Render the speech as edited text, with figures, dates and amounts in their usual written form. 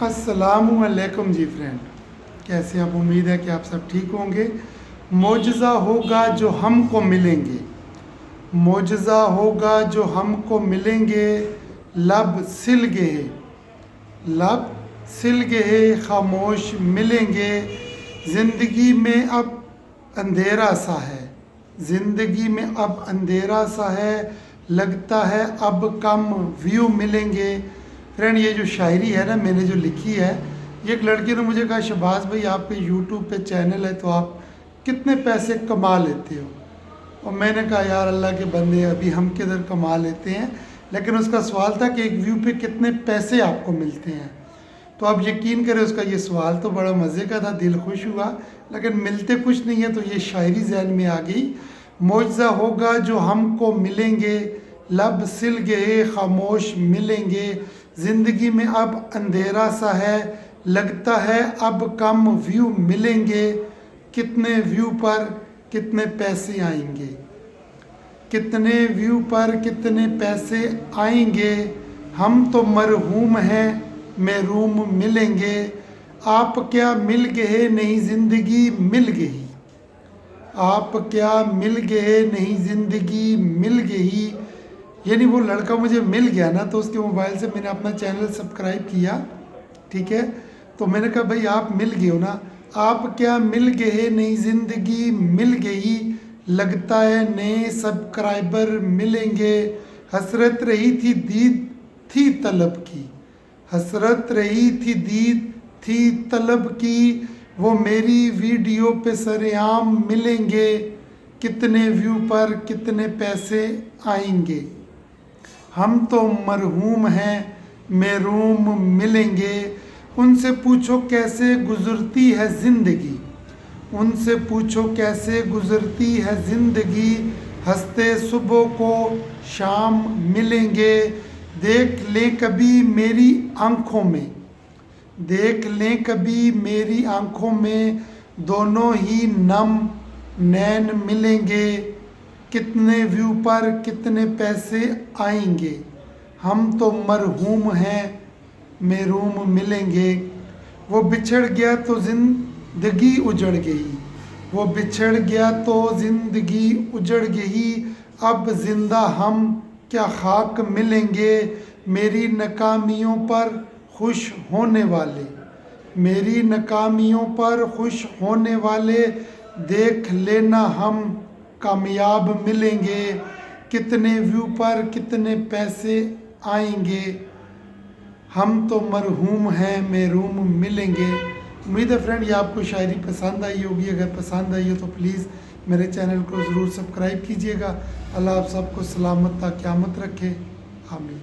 अस्सलामुअलैकुम जी फ्रेंड, कैसे आप? उम्मीद है कि आप सब ठीक होंगे। मोजज़ा होगा जो हमको मिलेंगे, मोजज़ा होगा जो हमको मिलेंगे, लब सिल गए, लब सिल गए खामोश मिलेंगे। ज़िंदगी में अब अंधेरा सा है, ज़िंदगी में अब अंधेरा सा है, लगता है अब कम व्यू मिलेंगे। फ्रेंड, ये जो शायरी है ना मैंने जो लिखी है, ये एक लड़की ने मुझे कहा, शहबाज भाई आपके यूट्यूब पे चैनल है तो आप कितने पैसे कमा लेते हो? और मैंने कहा यार अल्लाह के बंदे, अभी हम किधर कमा लेते हैं, लेकिन उसका सवाल था कि एक व्यू पे कितने पैसे आपको मिलते हैं। तो आप यकीन करें उसका ये सवाल तो बड़ा मज़े का था, दिल खुश हुआ, लेकिन मिलते कुछ नहीं है। तो ये शायरी जहन में आ गई। मोजज़ा होगा जो हमको मिलेंगे, लब सिल गए खामोश मिलेंगे। ज़िंदगी में अब अंधेरा सा है, लगता है अब कम व्यू मिलेंगे। कितने व्यू पर कितने पैसे आएंगे, कितने व्यू पर कितने पैसे आएंगे। हम तो मरहूम हैं महरूम मिलेंगे। आप क्या मिल गए नहीं ज़िंदगी मिल गई, आप क्या मिल गए नहीं ज़िंदगी मिल गई। यानी वो लड़का मुझे मिल गया ना, तो उसके मोबाइल से मैंने अपना चैनल सब्सक्राइब किया, ठीक है। तो मैंने कहा भाई आप मिल गए हो ना, आप क्या मिल गए नहीं ज़िंदगी मिल गई। लगता है नए सब्सक्राइबर मिलेंगे। हसरत रही थी दीद थी तलब की, हसरत रही थी दीद थी तलब की। वो मेरी वीडियो पे सरेआम मिलेंगे। कितने व्यू पर कितने पैसे आएंगे। हम तो मरहूम हैं महरूम मिलेंगे। उनसे पूछो कैसे गुज़रती है ज़िंदगी, उनसे पूछो कैसे गुज़रती है ज़िंदगी। हंसते सुबह को शाम मिलेंगे। देख लें कभी मेरी आँखों में, देख लें कभी मेरी आँखों में, दोनों ही नम नैन मिलेंगे। कितने व्यू पर कितने पैसे आएंगे। हम तो मरहूम हैं महरूम मिलेंगे। वो बिछड़ गया तो ज़िंदगी उजड़ गई, वो बिछड़ गया तो ज़िंदगी उजड़ गई। अब ज़िंदा हम क्या खाक मिलेंगे। मेरी नाकामियों पर खुश होने वाले, मेरी नाकामियों पर खुश होने वाले, देख लेना हम कामयाब मिलेंगे। कितने व्यू पर कितने पैसे आएंगे। हम तो मरहूम हैं महरूम मिलेंगे। उम्मीद है फ्रेंड ये आपको शायरी पसंद आई होगी। अगर पसंद आई हो तो प्लीज़ मेरे चैनल को ज़रूर सब्सक्राइब कीजिएगा। अल्लाह आप सबको सलामत ता क़यामत रखे। आमीन।